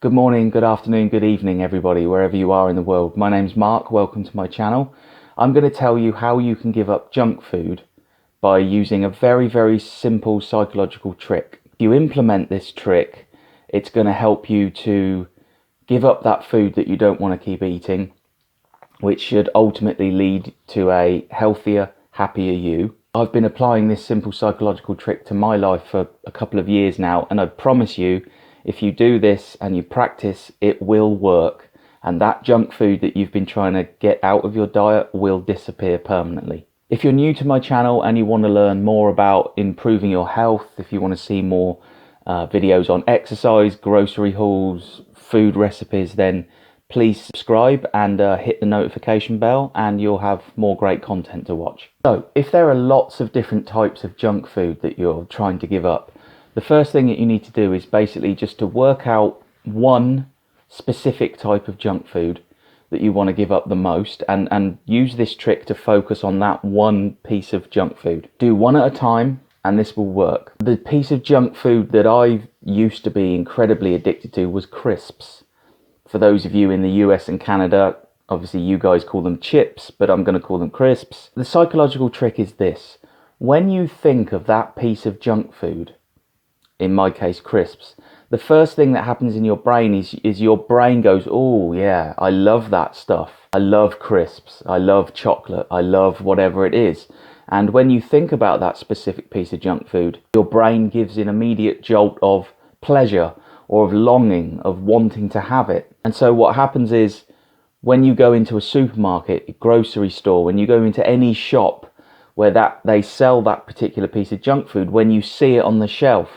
Good morning, good afternoon, good evening, everybody, wherever you are in the world. My name's Mark. Welcome to my channel. I'm going to tell you how you can give up junk food by using a very simple psychological trick. If you implement this trick, it's going to help you to give up that food that you don't want to keep eating, which should ultimately lead to a healthier, happier you. I've been applying this simple psychological trick to my life for a couple of years now, and I promise you, if you do this and you practice, it will work, and that junk food that you've been trying to get out of your diet will disappear permanently. If you're new to my channel and you want to learn more about improving your health, if you want to see more videos on exercise, grocery hauls, food recipes, then please subscribe and hit the notification bell, and you'll have more great content to watch. So, if there are lots of different types of junk food that you're trying to give up, the first thing that you need to do is basically just to work out one specific type of junk food that you want to give up the most, and use this trick to focus on that one piece of junk food. Do one at a time, and this will work. The piece of junk food that I used to be incredibly addicted to was crisps. For those of you in the US and Canada, obviously you guys call them chips, but I'm going to call them crisps. The psychological trick is this. When you think of that piece of junk food, in my case crisps, the first thing that happens in your brain is your brain goes, oh yeah, I love that stuff. I love crisps. I love chocolate. I love whatever it is. And when you think about that specific piece of junk food, your brain gives an immediate jolt of pleasure, or of longing, of wanting to have it. And so what happens is, when you go into a supermarket, a grocery store, when you go into any shop where they sell that particular piece of junk food, when you see it on the shelf,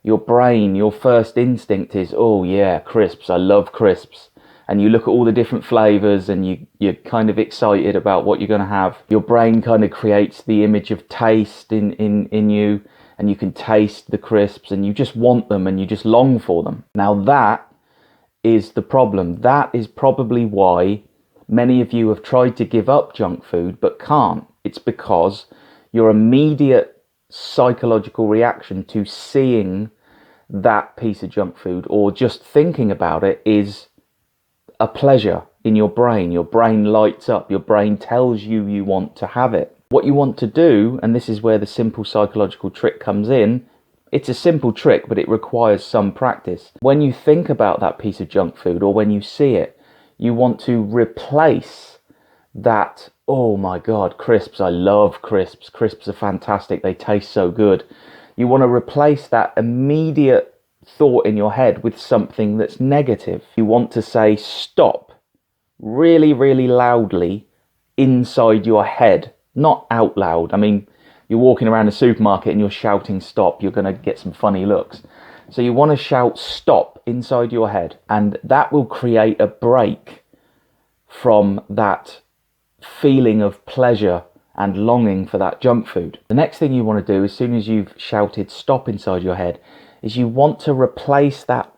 your brain, your first instinct is, oh yeah, crisps, I love crisps. And you look at all the different flavors and you're kind of excited about what you're going to have. Your brain kind of creates the image of taste in you, and you can taste the crisps and you just want them and you just long for them. Now that is the problem. That is probably why many of you have tried to give up junk food but can't. It's because your immediate psychological reaction to seeing that piece of junk food, or just thinking about it, is a pleasure in your brain. Your brain lights up. Your brain tells you you want to have it. What you want to do, and this is where the simple psychological trick comes in, it's a simple trick, but it requires some practice. When you think about that piece of junk food, or when you see it, you want to replace that, oh my God, crisps, I love crisps. Crisps are fantastic. They taste so good. You want to replace that immediate thought in your head with something that's negative. You want to say stop really loudly inside your head, not out loud. I mean, you're walking around a supermarket and you're shouting stop, you're going to get some funny looks. So you want to shout stop inside your head, and that will create a break from that feeling of pleasure and longing for that junk food. The next thing you want to do, as soon as you've shouted stop inside your head, is you want to replace that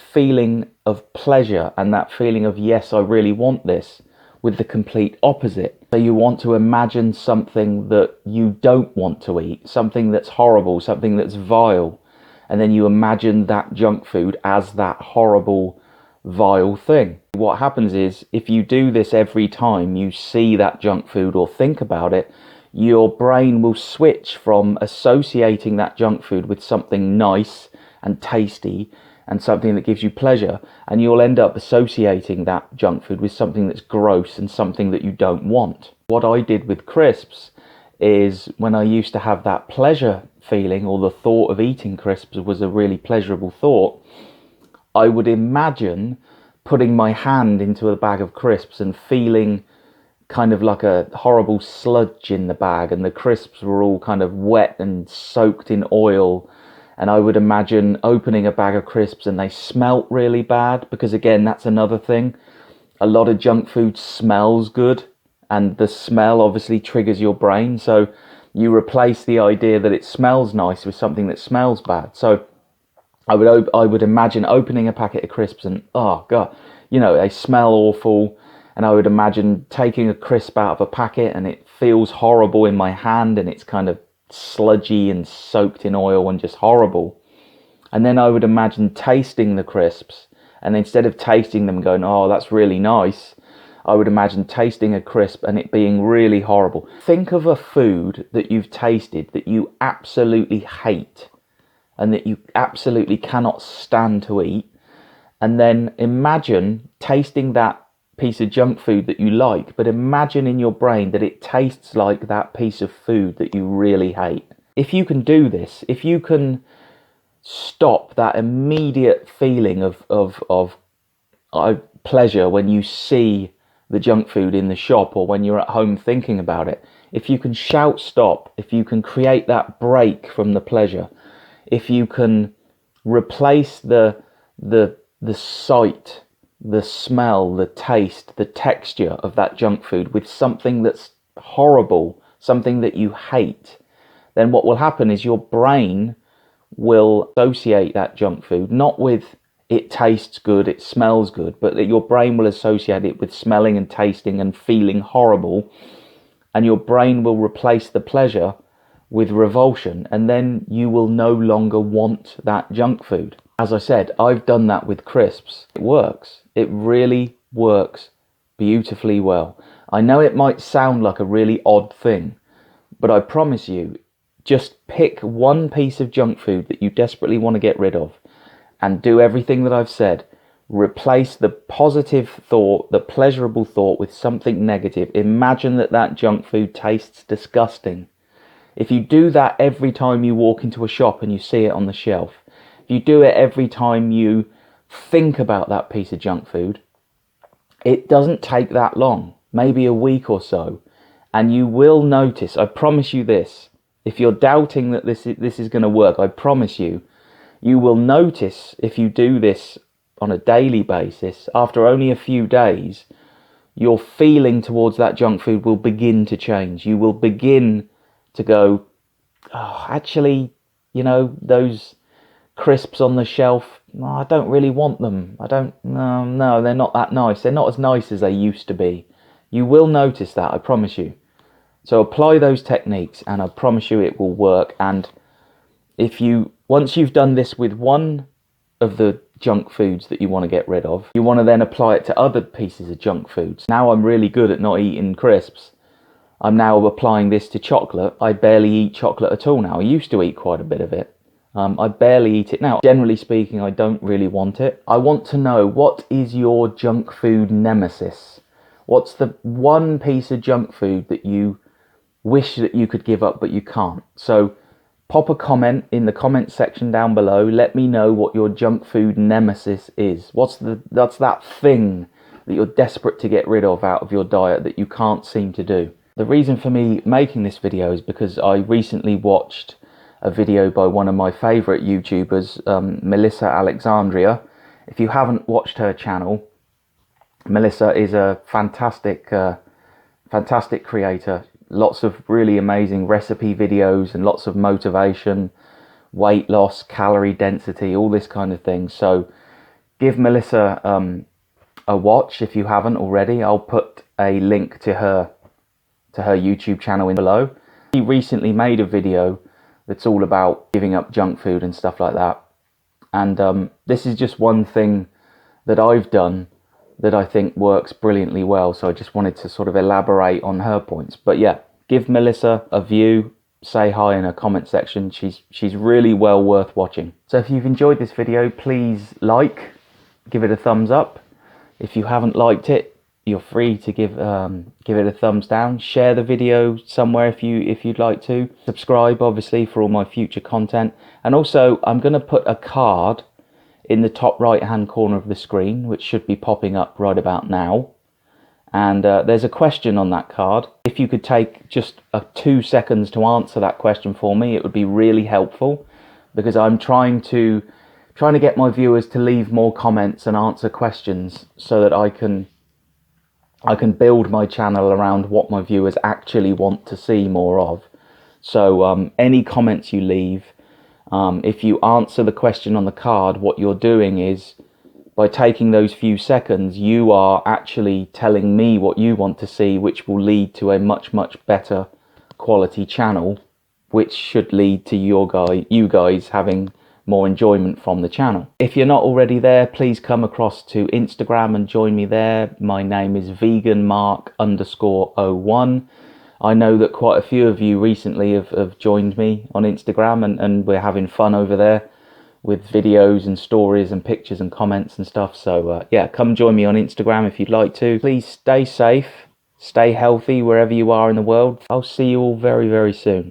feeling of pleasure and that feeling of yes, I really want this, with the complete opposite. So you want to imagine something that you don't want to eat, something that's horrible, something that's vile, and then you imagine that junk food as that horrible, vile thing. What happens is, if you do this every time you see that junk food or think about it, your brain will switch from associating that junk food with something nice and tasty and something that gives you pleasure, and you'll end up associating that junk food with something that's gross and something that you don't want. What I did with crisps is, when I used to have that pleasure feeling, or the thought of eating crisps was a really pleasurable thought, I would imagine putting my hand into a bag of crisps and feeling kind of like a horrible sludge in the bag, and the crisps were all kind of wet and soaked in oil. And I would imagine opening a bag of crisps and they smelt really bad, because again, that's another thing. A lot of junk food smells good, and the smell obviously triggers your brain. So you replace the idea that it smells nice with something that smells bad. So I would imagine opening a packet of crisps and, oh God, they smell awful. And I would imagine taking a crisp out of a packet and it feels horrible in my hand, and it's kind of sludgy and soaked in oil and just horrible. And then I would imagine tasting the crisps And instead of tasting them and going, oh, that's really nice, I would imagine tasting a crisp and it being really horrible. Think of a food that you've tasted that you absolutely hate and that you absolutely cannot stand to eat. And then imagine tasting that piece of junk food that you like, but imagine in your brain that it tastes like that piece of food that you really hate. If you can do this, if you can stop that immediate feeling of pleasure when you see the junk food in the shop or when you're at home thinking about it, if you can shout stop, if you can create that break from the pleasure, if you can replace the sight, the smell, the taste, the texture of that junk food with something that's horrible, something that you hate, then what will happen is your brain will associate that junk food not with it tastes good, it smells good, but that your brain will associate it with smelling and tasting and feeling horrible, and your brain will replace the pleasure with revulsion, and then you will no longer want that junk food. As I said, I've done that with crisps. It works. It really works beautifully well. I know it might sound like a really odd thing, but I promise you, just pick one piece of junk food that you desperately want to get rid of and do everything that I've said. Replace the positive thought, the pleasurable thought, with something negative. Imagine that that junk food tastes disgusting. If you do that every time you walk into a shop and you see it on the shelf, if you do it every time you think about that piece of junk food, it doesn't take that long, maybe a week or so, and you will notice, I promise you this, if you're doubting that this is going to work, I promise you, you will notice if you do this on a daily basis, after only a few days, your feeling towards that junk food will begin to change. You will begin to go, oh, actually, you know, those crisps on the shelf, no, I don't really want them. No, they're not that nice. They're not as nice as they used to be. You will notice that, I promise you. So apply those techniques and I promise you it will work. And once you've done this with one of the junk foods that you want to get rid of, you want to then apply it to other pieces of junk foods. Now I'm really good at not eating crisps. I'm now applying this to chocolate. I barely eat chocolate at all now. I used to eat quite a bit of it. I barely eat it now. Generally speaking, I don't really want it. I want to know, what is your junk food nemesis? What's the one piece of junk food that you wish that you could give up but you can't? So pop a comment in the comment section down below. Let me know what your junk food nemesis is. That's that thing that you're desperate to get rid of out of your diet that you can't seem to do. The reason for me making this video is because I recently watched a video by one of my favourite YouTubers, Melissa Alexandria. If you haven't watched her channel, Melissa is a fantastic creator. Lots of really amazing recipe videos and lots of motivation, weight loss, calorie density, all this kind of thing. So give Melissa a watch if you haven't already. I'll put a link to her YouTube channel in below. She recently made a video that's all about giving up junk food and stuff like that. And this is just one thing that I've done that I think works brilliantly well. So I just wanted to sort of elaborate on her points. But yeah, give Melissa a view, say hi in her comment section. She's really well worth watching. So if you've enjoyed this video, please give it a thumbs up. If you haven't liked it, you're free to give it a thumbs down. Share the video somewhere if you'd like to. Subscribe, obviously, for all my future content. And also, I'm going to put a card in the top right hand corner of the screen, which should be popping up right about now. And there's a question on that card. If you could take just 2 seconds to answer that question for me, it would be really helpful, because I'm trying to get my viewers to leave more comments and answer questions so that I can build my channel around what my viewers actually want to see more of. So any comments you leave, if you answer the question on the card, what you're doing is, by taking those few seconds, you are actually telling me what you want to see, which will lead to a much, much better quality channel, which should lead to you guys having more enjoyment from the channel. If you're not already there, please come across to Instagram and join me there. My name is veganmark_01. I know that quite a few of you recently have joined me on Instagram, and we're having fun over there with videos and stories and pictures and comments and stuff. So yeah, come join me on Instagram if you'd like to. Please stay safe, stay healthy wherever you are in the world. I'll see you all very, very soon.